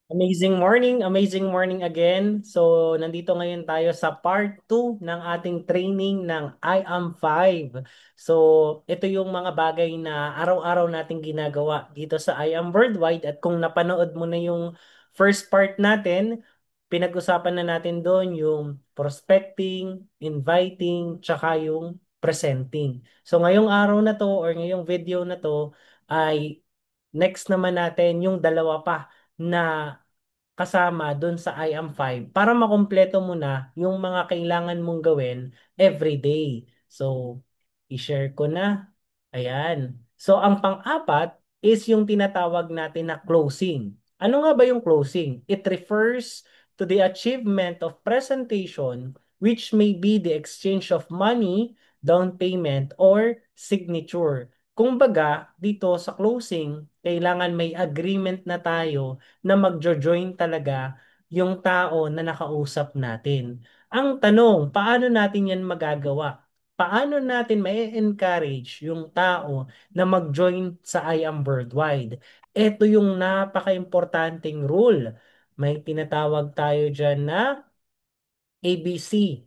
Amazing morning again. So, nandito ngayon tayo sa part 2 ng ating training ng I am 5. So, ito yung mga bagay na araw-araw nating ginagawa dito sa I am Worldwide. At kung napanood mo na yung first part natin, pinag-usapan na natin doon yung prospecting, inviting, tsaka yung presenting. So, ngayong araw na to or ngayong video na to ay next naman natin yung dalawa pa na kasama dun sa I am 5 para makumpleto mo na yung mga kailangan mong gawin every day. So, i-share ko na. Ayan. So, ang pang-apat is yung tinatawag natin na closing. Ano nga ba yung closing? It refers to the achievement of presentation which may be the exchange of money, down payment, or signature. Kumbaga, dito sa closing, kailangan may agreement na tayo na magjo-join talaga yung tao na nakausap natin. Ang tanong, paano natin yan magagawa? Paano natin ma-encourage yung tao na mag-join sa I Am Worldwide? Ito yung napaka-importanting rule. May tinatawag tayo dyan na ABC.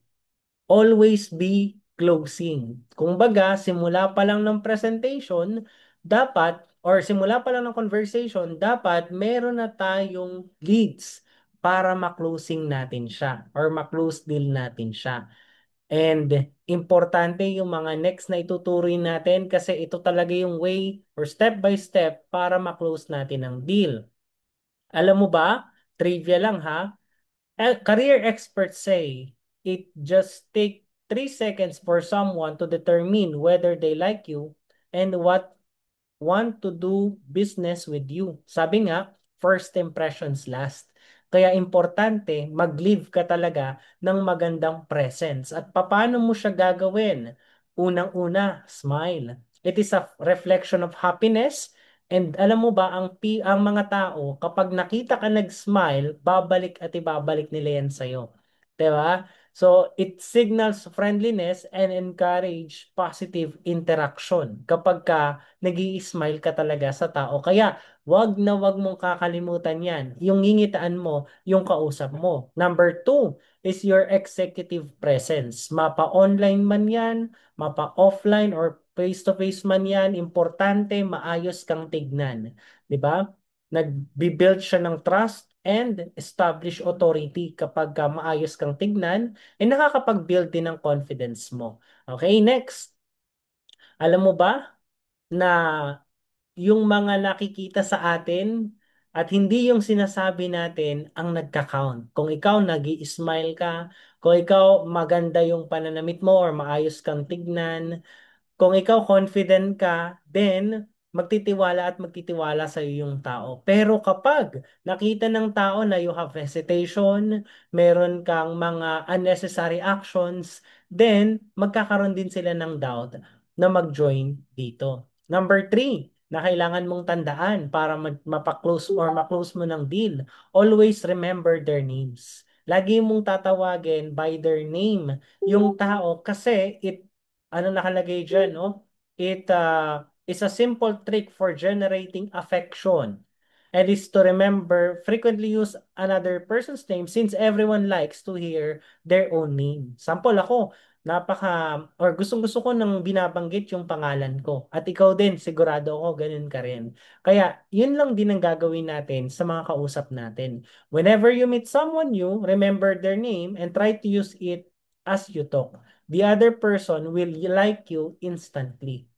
Always be closing. Kung baga, simula pa lang ng presentation, dapat, or simula pa lang ng conversation, dapat meron na tayong leads para ma-closing natin siya or ma-close deal natin siya. And importante yung mga next na ituturing natin kasi ito talaga yung way or step by step para ma-close natin ang deal. Alam mo ba, trivia lang ha, career experts say it just take 3 seconds for someone to determine whether they like you and what want to do business with you. Sabi nga, first impressions last. Kaya importante, mag-leave ka talaga ng magandang presence. At paano mo siya gagawin? Unang-una, smile. It is a reflection of happiness. And alam mo ba, ang mga tao, kapag nakita ka nag-smile, babalik at ibabalik nila yan sa'yo. 'Di ba? So, it signals friendliness and encourage positive interaction kapag ka nag-i-smile ka talaga sa tao. Kaya, wag mong kakalimutan yan. Yung ngingitaan mo, yung kausap mo. Number two is your executive presence. Mapa-online man yan, mapa-offline or face-to-face man yan, importante, maayos kang tignan. 'Di ba? Nag-build siya ng trust and establish authority kapag maayos kang tignan, nakakapag-build din ng confidence mo. Okay, next. Alam mo ba na yung mga nakikita sa atin at hindi yung sinasabi natin ang nagka-count. Kung ikaw nag-i-smile ka, kung ikaw maganda yung pananamit mo or maayos kang tignan, kung ikaw confident ka, then magtitiwala sa iyo yung tao. Pero kapag nakita ng tao na you have hesitation, meron kang mga unnecessary actions, then magkakaroon din sila ng doubt na mag-join dito. Number three, na kailangan mong tandaan para mapa-close or ma-close mo ng deal. Always remember their names. Lagi mong tatawagin by their name yung tao kasi ano nakalagay dyan, no? It is a simple trick for generating affection and is to remember frequently use another person's name since everyone likes to hear their own name. Sample ako, or gustong-gusto ko nang binabanggit yung pangalan ko. At ikaw din, sigurado ako, ganun ka rin. Kaya, yun lang din ang gagawin natin sa mga kausap natin. Whenever you meet someone new, remember their name and try to use it as you talk. The other person will like you instantly.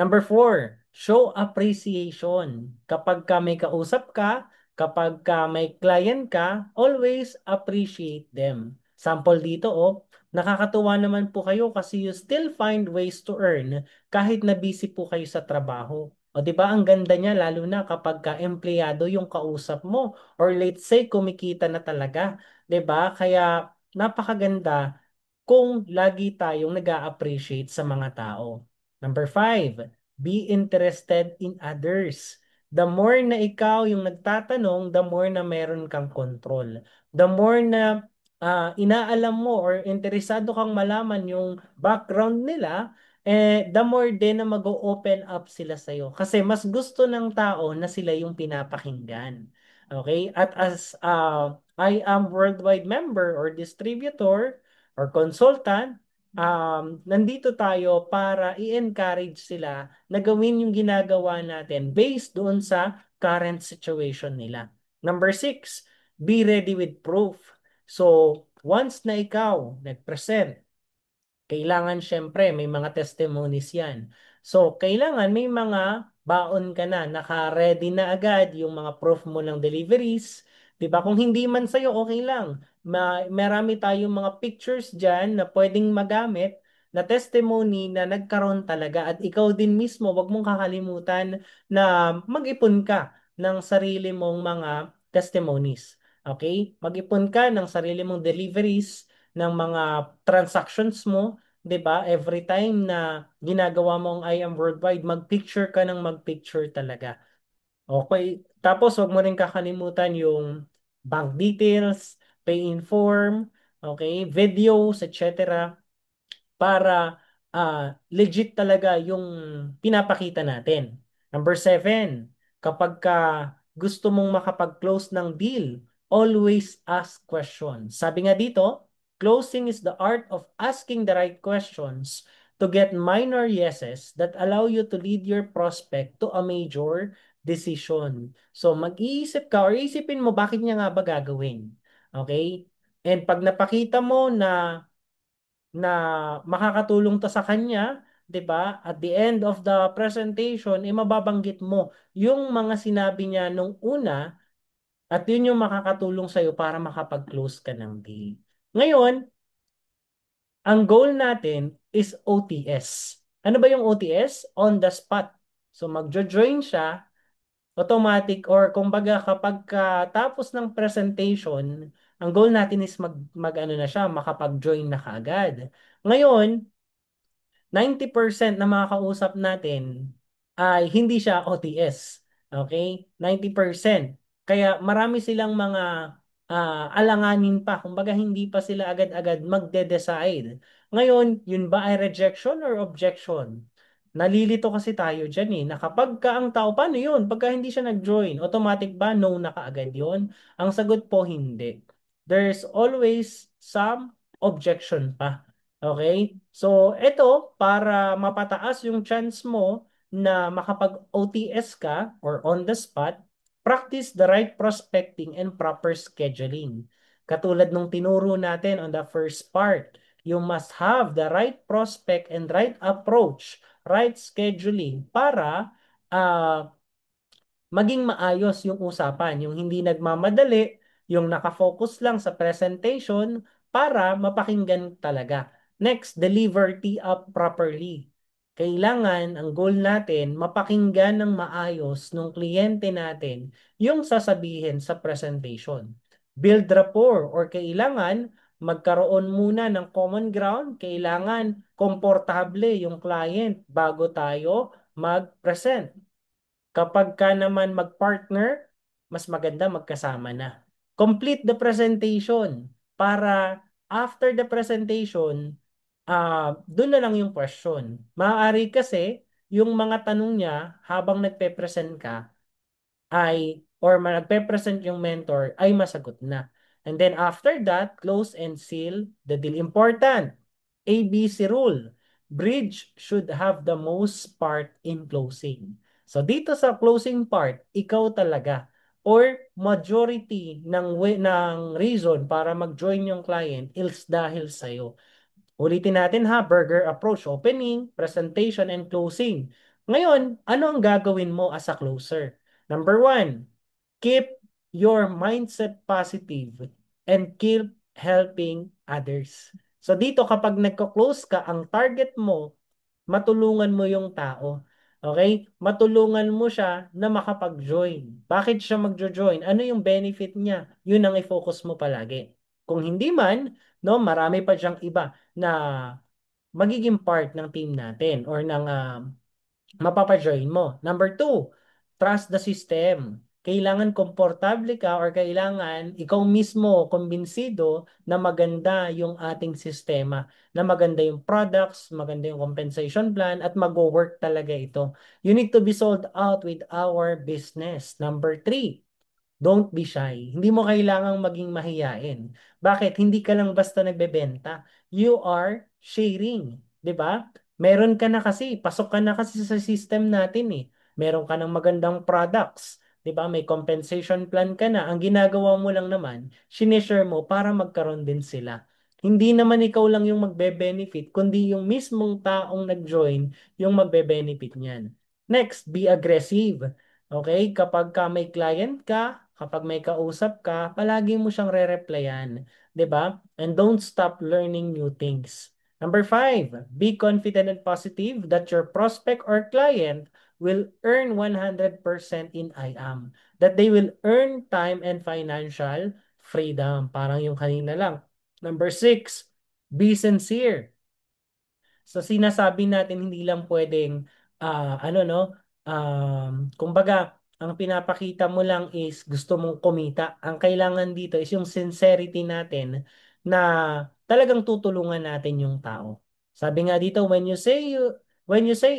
Number four, show appreciation. Kapag ka may kausap ka, kapag ka may client ka, always appreciate them. Sample dito, oh, nakakatuwa naman po kayo kasi you still find ways to earn kahit na busy po kayo sa trabaho. O 'di ba ang ganda niya lalo na kapag ka empleyado yung kausap mo or let's say kumikita na talaga, 'di ba? Kaya napakaganda kung lagi tayong nag-a-appreciate sa mga tao. Number five, be interested in others. The more na ikaw yung nagtatanong, the more na meron kang control. The more na inaalam mo or interesado kang malaman yung background nila, the more din na mag-open up sila sa'yo. Kasi mas gusto ng tao na sila yung pinapakinggan. Okay? At as I am worldwide member or distributor or consultant, nandito tayo para i-encourage sila na gawin yung ginagawa natin based doon sa current situation nila. Number six, be ready with proof. So, once na ikaw nag-present, kailangan syempre may mga testimonies yan. So, kailangan may mga baon ka na, naka-ready na agad yung mga proof mo ng deliveries. 'Di ba? Kung hindi man sa'yo, okay lang. Marami tayong mga pictures dyan na pwedeng magamit na testimony na nagkaroon talaga at ikaw din mismo, wag mong kakalimutan na mag-ipon ka ng sarili mong mga testimonies. Okay? Mag-ipon ka ng sarili mong deliveries ng mga transactions mo, 'di ba? Every time na ginagawa mo ang I am worldwide, mag-picture ka ng mag-picture talaga. Okay? Tapos wag mo rin kakalimutan yung bank details, pay in form, okay, videos, etc. para legit talaga yung pinapakita natin. Number seven, kapag ka gusto mong makapag-close ng deal, always ask questions. Sabi nga dito, closing is the art of asking the right questions to get minor yeses that allow you to lead your prospect to a major decision. So mag-iisip ka or isipin mo bakit niya nga ba gagawin. Okay? And pag napakita mo na makakatulong to sa kanya, 'di ba? At the end of the presentation, mababanggit mo yung mga sinabi niya nung una at yun yung makakatulong sa iyo para makapag-close ka ng deal. Ngayon, ang goal natin is OTS. Ano ba yung OTS? On the spot. So magjo-join siya automatic or kumbaga kapag tapos ng presentation, ang goal natin is mag ano na siya, makapag-join na kaagad. Ngayon, 90% na mga kausap natin ay hindi siya OTS. Okay? 90%. Kaya marami silang mga alanganin pa. Kumbaga hindi pa sila agad-agad magde-decide. Ngayon, yun ba ay rejection or objection? Nalilito kasi tayo dyan eh, na kapag ka ang tao, paano yun? Pagka hindi siya nag-join, automatic ba no na kaagad yun? Ang sagot po, hindi. There's always some objection pa. Okay? So, ito, para mapataas yung chance mo na makapag-OTS ka or on the spot, practice the right prospecting and proper scheduling. Katulad nung tinuro natin on the first part, you must have the right prospect and right approach, right scheduling para uh, maging maayos yung usapan, yung hindi nagmamadali, yung nakafocus lang sa presentation para mapakinggan talaga. Next, deliver tee up properly. Kailangan, ang goal natin, mapakinggan ng maayos ng kliyente natin yung sasabihin sa presentation. Build rapport or kailangan magkaroon muna ng common ground, kailangan komportable yung client bago tayo mag-present. Kapag ka naman mag-partner, mas maganda magkasama na. Complete the presentation para after the presentation, doon na lang yung question. Maaari kasi yung mga tanong niya habang nagpe-present ka ay or nagpe-present yung mentor ay masagot na. And then after that, close and seal the deal. Important. ABC rule. Bridge should have the most part in closing. So dito sa closing part, ikaw talaga or majority ng reason para mag-join yung client is dahil sa'yo. Ulitin natin ha, burger approach, opening, presentation, and closing. Ngayon, ano ang gagawin mo as a closer? Number one, keep your mindset positive and keep helping others. So dito kapag nagko-close ka, ang target mo, matulungan mo yung tao. Okay? Matulungan mo siya na makapag-join. Bakit siya magjo-join? Ano yung benefit niya? Yun ang i-focus mo palagi. Kung hindi man, no, marami pa diyang iba na magiging part ng team natin or ng mapapa-join mo. Number two, trust the system. Kailangan komportable ka or kailangan ikaw mismo kumbinsido na maganda yung ating sistema, na maganda yung products, maganda yung compensation plan at mag-work talaga ito. You need to be sold out with our business. Number three, Don't be shy. Hindi mo kailangang maging mahiyain. Bakit? Hindi ka lang basta nagbebenta. You are sharing. 'Di ba? Meron ka na kasi, pasok ka na kasi sa system natin eh. Meron ka ng magandang products. 'Di ba? May compensation plan ka na. Ang ginagawa mo lang naman, sinishare mo para magkaroon din sila. Hindi naman ikaw lang yung magbe-benefit, kundi yung mismong taong nag-join yung magbe-benefit niyan. Next, be aggressive. Okay? Kapag ka may client ka, kapag may kausap ka, palagi mo siyang re-replyan. 'Di ba? And don't stop learning new things. Number five, be confident and positive that your prospect or client will earn 100% in IAM. That they will earn time and financial freedom. Parang yung kanina lang. Number six, be sincere. So sinasabi natin hindi lang pwedeng ano no, kumbaga ang pinapakita mo lang is gusto mong kumita. Ang kailangan dito is yung sincerity natin na talagang tutulungan natin yung tao. Sabi nga dito, when you say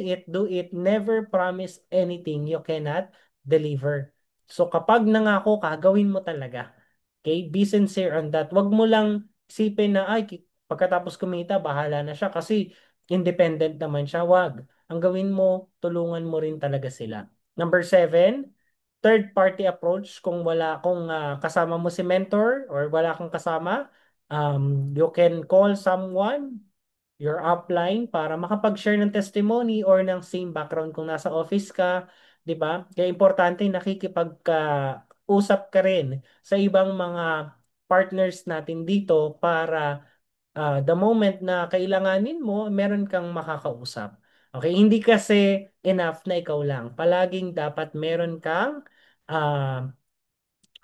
it, do it, never promise anything you cannot deliver. So kapag nangako ka, gawin mo talaga. Okay? Be sincere on that. Wag mo lang isipin na ay pagkatapos kumita, bahala na siya kasi independent naman siya. Wag. Ang gawin mo, tulungan mo rin talaga sila. Number seven, third party approach. Kung kasama mo si mentor or wala kang kasama, you can call someone your upline para makapag-share ng testimony or ng same background kung nasa office ka, 'di ba? Kaya importante nakikipag-usap ka rin sa ibang mga partners natin dito para the moment na kailanganin mo, meron kang makakausap. Okay, hindi kasi enough na ikaw lang. Palaging dapat meron kang ah,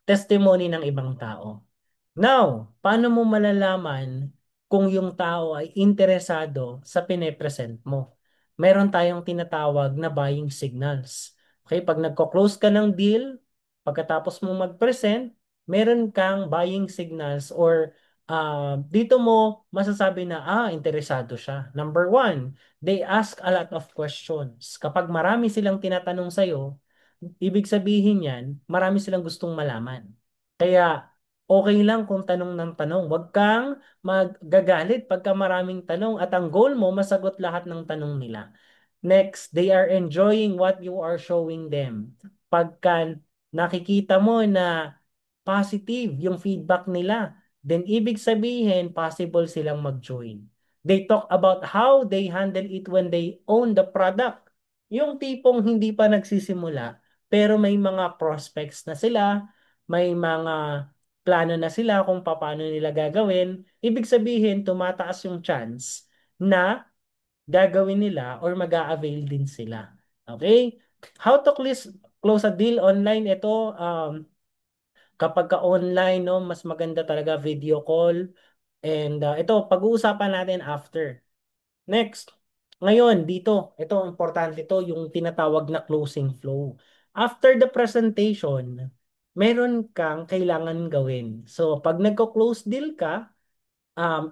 testimony ng ibang tao. Now, paano mo malalaman kung yung tao ay interesado sa pine-present mo? Meron tayong tinatawag na buying signals. Okay, pag nagko-close ka ng deal, pagkatapos mo mag-present, meron kang buying signals or dito mo masasabi na interesado siya. Number one, they ask a lot of questions. Kapag marami silang tinatanong sa'yo, ibig sabihin yan, marami silang gustong malaman. Kaya okay lang kung tanong ng tanong. Huwag kang maggagalit pagka maraming tanong at ang goal mo, masagot lahat ng tanong nila. Next, they are enjoying what you are showing them. Pagka nakikita mo na positive yung feedback nila, then ibig sabihin possible silang mag-join. They talk about how they handle it when they own the product. Yung tipong hindi pa nagsisimula, pero may mga prospects na sila, may mga plano na sila kung paano nila gagawin. Ibig sabihin, tumataas yung chance na gagawin nila or mag-a-avail din sila. Okay? How to close a deal online? Ito, kapag ka online, no, mas maganda talaga video call. And ito, pag-uusapan natin after. Next. Ngayon, dito, ito, importante to, yung tinatawag na closing flow. After the presentation, meron kang kailangan gawin. So, pag nagko-close deal ka,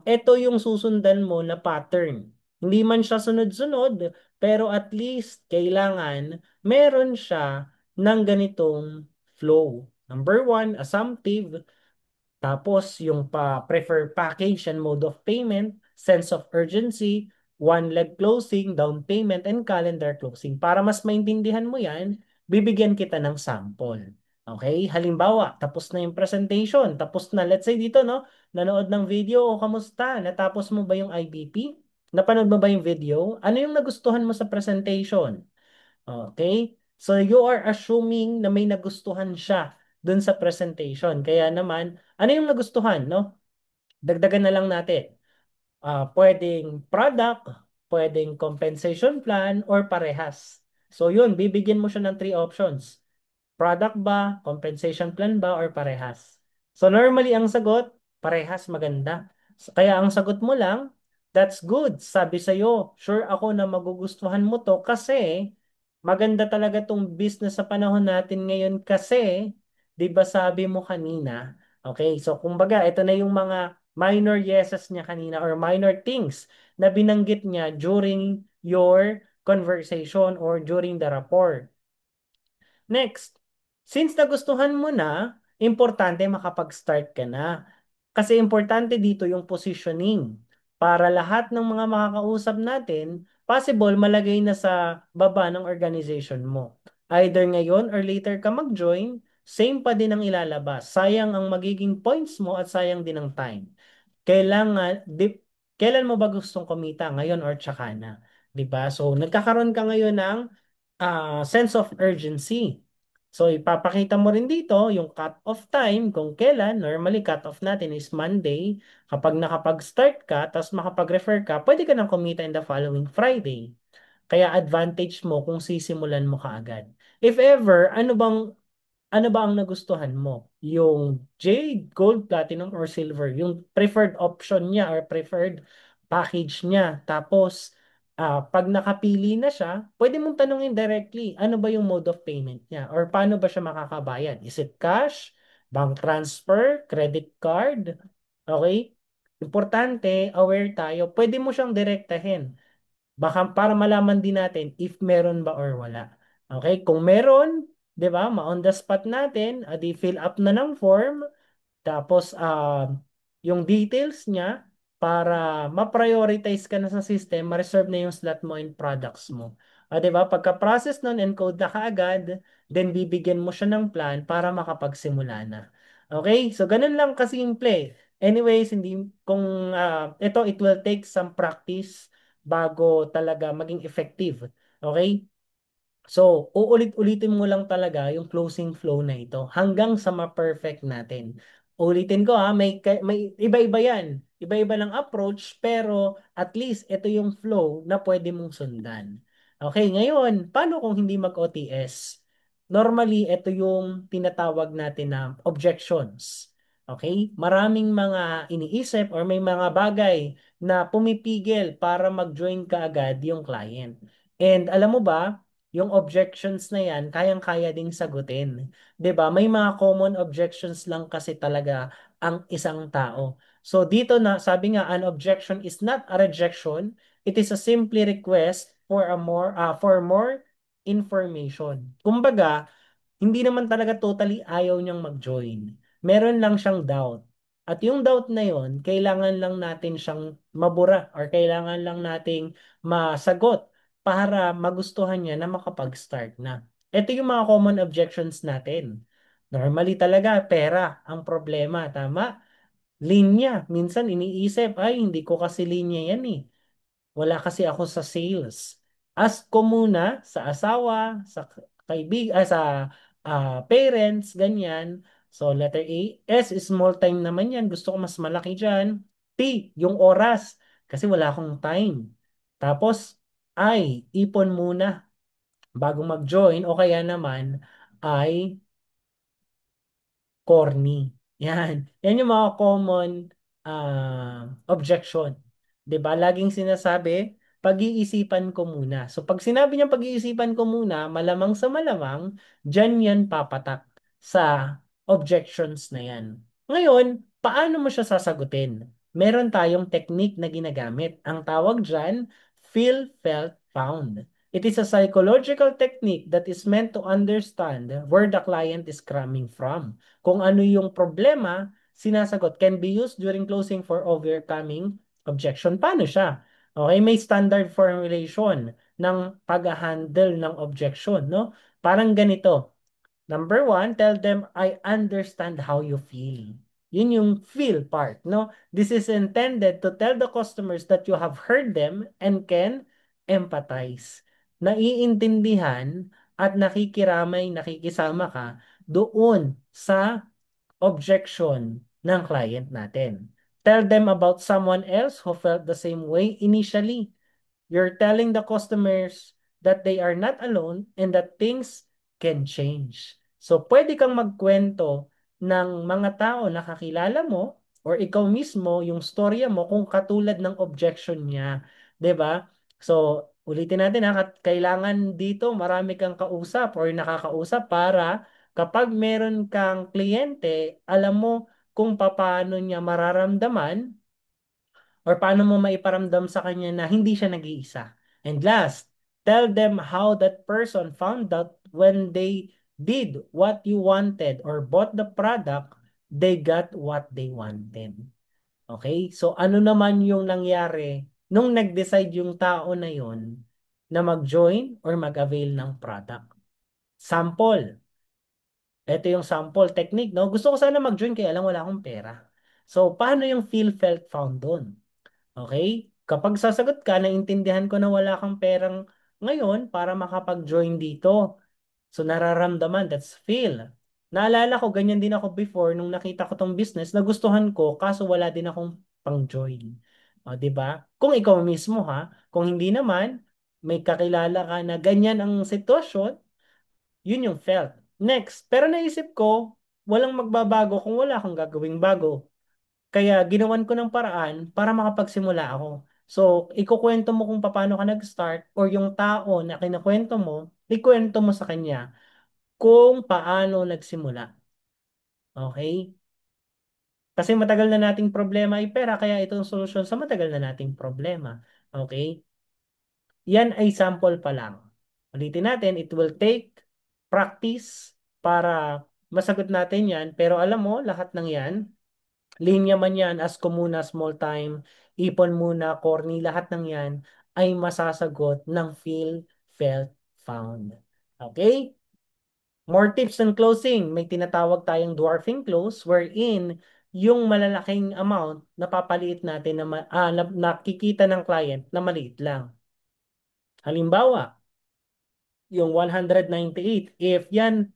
ito yung susundan mo na pattern. Hindi man siya sunod-sunod, pero at least kailangan meron siya ng ganitong flow. Number one, assumptive. Tapos yung prefer package and mode of payment, sense of urgency, one leg closing, down payment, and calendar closing. Para mas maintindihan mo yan, bibigyan kita ng sample. Okay? Halimbawa, tapos na yung presentation, tapos na, let's say dito, no? Nanood ng video o kamusta? Natapos mo ba yung IBP? Napanood mo ba yung video? Ano yung nagustuhan mo sa presentation? Okay? So you are assuming na may nagustuhan siya dun sa presentation. Kaya naman, ano yung nagustuhan, no? Dagdagan na lang natin. Pwedeng product, pwedeng compensation plan, or parehas. So yun, bibigyan mo siya ng three options. Product ba, compensation plan ba, or parehas? So normally ang sagot, parehas maganda. Kaya ang sagot mo lang, that's good. Sabi sa'yo, sure ako na magugustuhan mo to kasi maganda talaga tong business sa panahon natin ngayon kasi, di ba sabi mo kanina, okay, so kumbaga, ito na yung mga minor yeses niya kanina or minor things na binanggit niya during your conversation or during the rapport. Next, Since nagustuhan mo na, importante makapag-start ka na. Kasi importante dito yung positioning para lahat ng mga makakausap natin, possible malagay na sa baba ng organization mo. Either ngayon or later ka mag-join, same pa din ang ilalabas. Sayang ang magiging points mo at sayang din ang time. Kailan mo ba gustong kumita? Ngayon or tsaka na? 'Di ba? So, nagkakaroon ka ngayon ng sense of urgency. So, ipapakita mo rin dito yung cut-off time kung kailan. Normally, cut-off natin is Monday. Kapag nakapag-start ka, tapos makapag-refer ka, pwede ka nang kumita in the following Friday. Kaya advantage mo kung sisimulan mo kaagad. If ever, ano ba ang nagustuhan mo? Yung jade, gold, platinum, or silver? Yung preferred option niya or preferred package niya. Tapos, pag nakapili na siya, pwede mong tanungin directly, ano ba yung mode of payment niya? Or paano ba siya makakabayad? Is it cash, bank transfer, credit card? Okay? Importante, aware tayo. Pwede mo siyang direktahin. Baka para malaman din natin if meron ba or wala. Okay? Kung meron, 'di ba? Ma-on the spot natin, adi fill up na ng form, tapos yung details niya para ma-prioritize ka na sa system, ma-reserve na yung slot mo and products mo. 'Di ba? Pagka-process nun, encode na kaagad, then bibigyan mo siya ng plan para makapagsimula na. Okay? So ganun lang kasimple. Anyways, hindi kung it will take some practice bago talaga maging effective. Okay? So, uulit-ulitin mo lang talaga yung closing flow na ito hanggang sa ma-perfect natin. Ulitin ko may iba-iba yan. Iba-iba lang approach pero at least ito yung flow na pwede mong sundan. Okay, ngayon, paano kung hindi mag-OTS? Normally, ito yung tinatawag natin na objections. Okay? Maraming mga iniisip or may mga bagay na pumipigil para mag-join ka agad yung client. And alam mo ba, yung objections na yan, kayang-kaya ding sagutin. 'Di ba? May mga common objections lang kasi talaga ang isang tao. So dito na sabi nga an objection is not a rejection, it is a simply request for more information. Kumbaga, hindi naman talaga totally ayaw niyang mag-join. Meron lang siyang doubt. At yung doubt na yon, kailangan lang natin siyang mabura or kailangan lang nating masagot para magustuhan niya na makapag-start na. Ito yung mga common objections natin. Normally talaga, pera ang problema, tama? Linya. Minsan iniisip, ay hindi ko kasi linya yan eh. Wala kasi ako sa sales. Ask ko muna sa asawa, sa sa parents, ganyan. So letter A, S is small time naman yan. Gusto ko mas malaki dyan. T, yung oras. Kasi wala akong time. Tapos I, ipon muna bago mag-join o kaya naman ay corny. Yan. Yan yung mga common objection. 'Di ba? Laging sinasabi, pag-iisipan ko muna. So pag sinabi niya pag-iisipan ko muna, malamang sa malamang, diyan yan papatak sa objections na yan. Ngayon, paano mo siya sasagutin? Meron tayong technique na ginagamit. Ang tawag diyan, feel, felt, found. It is a psychological technique that is meant to understand where the client is coming from. Kung ano yung problema, sinasagot can be used during closing for overcoming objection. Paano siya? Okay, may standard formulation ng pag-handle ng objection, no? Parang ganito. Number one, tell them, I understand how you feel. Yun yung feel part, no? This is intended to tell the customers that you have heard them and can empathize. Naiintindihan at nakikiramay, nakikisama ka doon sa objection ng client natin. Tell them about someone else who felt the same way initially. You're telling the customers that they are not alone and that things can change. So, pwede kang magkwento ng mga tao na kakilala mo or ikaw mismo, yung storya mo kung katulad ng objection niya. 'Di ba? So, ulitin natin kailangan dito marami kang kausap or nakakausap para kapag meron kang kliyente, alam mo kung paano niya mararamdaman or paano mo maiparamdam sa kanya na hindi siya nag-iisa. And last, tell them how that person found out when they did what you wanted or bought the product, they got what they wanted. Okay? So ano naman yung nangyari nung nag-decide yung tao na yon na mag-join or mag-avail ng product? Sample. Ito yung sample technique, no? Gusto ko sana mag-join kaya lang wala akong pera. So, paano yung feel, felt, found doon? Okay? Kapag sasagot ka, naintindihan ko na wala kang perang ngayon para makapag-join dito. So nararamdaman, that's feel. Naalala ko, ganyan din ako before nung nakita ko tong business, nagustuhan ko, kaso wala din akong pang-join. O, di ba? Kung ikaw mismo ha, kung hindi naman, may kakilala ka na ganyan ang sitwasyon, yun yung felt. Next, pero naisip ko, walang magbabago kung wala akong gagawing bago. Kaya ginawan ko ng paraan para makapagsimula ako. So, ikukwento mo kung paano ka nag-start or yung tao na kinakwento mo, ikwento mo sa kanya kung paano nagsimula. Okay? Kasi matagal na nating problema ay pera, kaya ito ang solusyon sa matagal na nating problema. Okay? Yan ay sample pa lang. Ulitin natin, it will take practice para masagot natin yan. Pero alam mo, lahat ng yan, linya man yan, ask ko muna, small time, ipon muna, corny, lahat ng yan ay masasagot ng feel, felt, found. Okay? More tips on closing. May tinatawag tayong dwarfing close wherein yung malalaking amount napapaliit natin na, nakikita ng client na maliit lang. Halimbawa, yung 198, if yan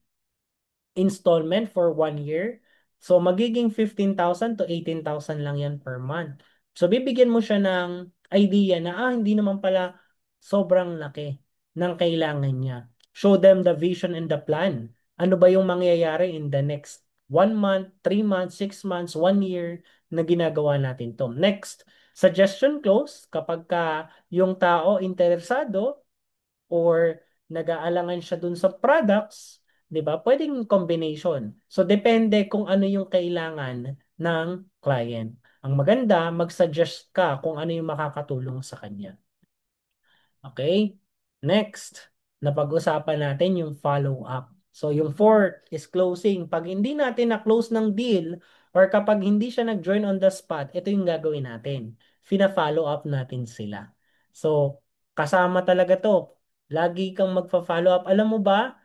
installment for 1 year. So, magiging 15,000 to 18,000 lang yan per month. So, bibigyan mo siya ng idea na, hindi naman pala sobrang laki ng kailangan niya. Show them the vision and the plan. Ano ba yung mangyayari in the next 1 month, 3 months, 6 months, 1 year na ginagawa natin to. Next, suggestion close. Kapag ka yung tao interesado, or nag-aalangan siya dun sa products, 'di ba? Pwedeng combination. So depende kung ano yung kailangan ng client. Ang maganda, mag-suggest ka kung ano yung makakatulong sa kanya. Okay? Next, napag-usapan natin yung follow-up. So yung fourth is closing. Pag hindi natin na-close ng deal or kapag hindi siya nag-join on the spot, ito yung gagawin natin. Fina-follow up natin sila. So, kasama talaga to. Lagi kang magfa-follow up. Alam mo ba,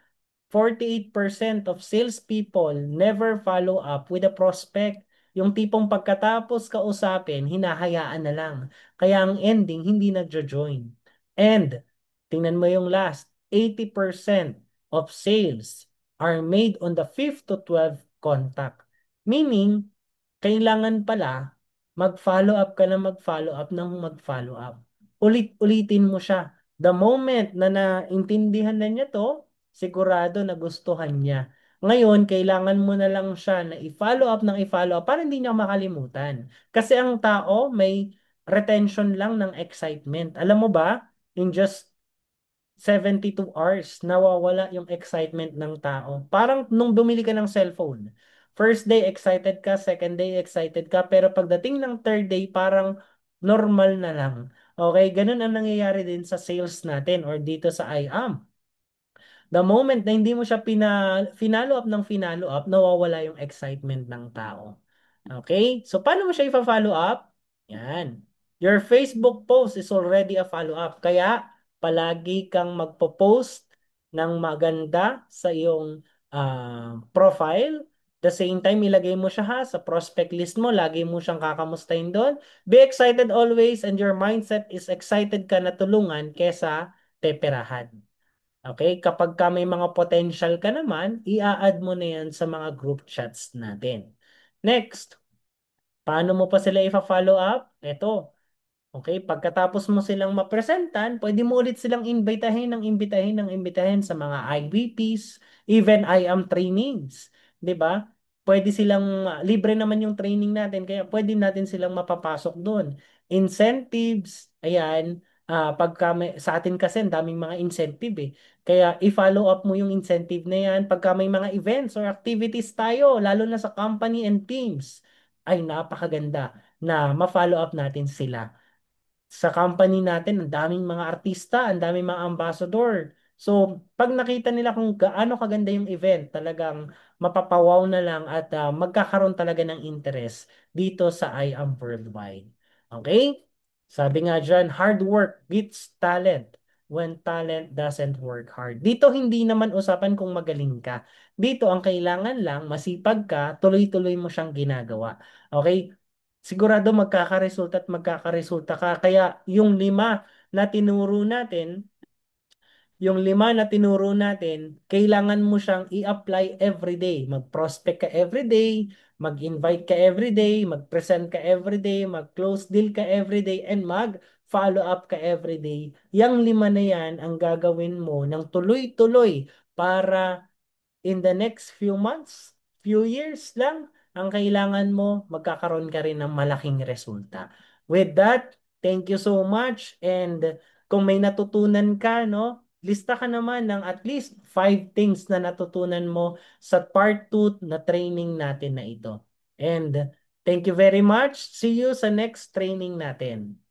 48% of salespeople never follow up with a prospect. Yung tipong pagkatapos kausapin, hinahayaan na lang. Kaya ang ending, hindi nagjo-join. And, tingnan mo yung last, 80% of sales are made on the 5th to 12th contact. Meaning, kailangan pala mag-follow up ka na mag-follow up ng mag-follow up. Ulit-ulitin mo siya. The moment na naintindihan na niya to, sigurado nagustuhan niya. Ngayon, kailangan mo na lang siya na i-follow up ng i-follow up para hindi niya makalimutan. Kasi ang tao may retention lang ng excitement. Alam mo ba, in just 72 hours, nawawala yung excitement ng tao. Parang nung bumili ka ng cellphone. First day excited ka, second day excited ka, pero pagdating ng third day, parang normal na lang. Okay, ganun ang nangyayari din sa sales natin or dito sa IAM. The moment na hindi mo siya finalo up ng finalo up, nawawala yung excitement ng tao. Okay? So, paano mo siya ipa-follow up? Yan. Your Facebook post is already a follow-up. Kaya, palagi kang magpo-post ng maganda sa iyong profile. The same time, ilagay mo siya sa prospect list mo. Lagi mo siyang kakamustahin doon. Be excited always and your mindset is excited ka na tulungan kesa peperahan. Okay, kapag ka may mga potential ka naman, i-add mo na yan sa mga group chats natin. Next, paano mo pa sila i-follow up? Ito, okay, pagkatapos mo silang mapresentan, pwede mo ulit silang imbitahin sa mga IBPs, even IAM trainings. 'Di ba? Pwede silang, libre naman yung training natin, kaya pwede natin silang mapapasok doon. Incentives, ayan, sa atin kasi ang daming mga incentive eh. Kaya i-follow up mo yung incentive na yan. Pagka may mga events or activities tayo, lalo na sa company and teams, ay napakaganda na ma-follow up natin sila. Sa company natin, ang daming mga artista, ang daming mga ambassador. So, pag nakita nila kung gaano kaganda yung event, talagang mapapawaw na lang at magkakaroon talaga ng interest dito sa I Am Worldwide. Okay? Sabi nga dyan, hard work beats talent when talent doesn't work hard. Dito hindi naman usapan kung magaling ka. Dito ang kailangan lang, masipag ka, tuloy-tuloy mo siyang ginagawa. Okay? Sigurado magkakaresulta at magkakaresulta ka. Kaya yung na tinuro natin, yung lima na tinuro natin, kailangan mo siyang i-apply everyday. Mag-prospect ka everyday, mag-invite ka everyday, mag-present ka everyday, mag-close deal ka everyday, and mag-follow up ka everyday. Yang lima na yan ang gagawin mo ng tuloy-tuloy para in the next few months, few years lang, ang kailangan mo, magkakaroon ka rin ng malaking resulta. With that, thank you so much. And kung may natutunan ka, no, lista ka naman ng at least 5 things na natutunan mo sa part 2 na training natin na ito. And thank you very much. See you sa next training natin.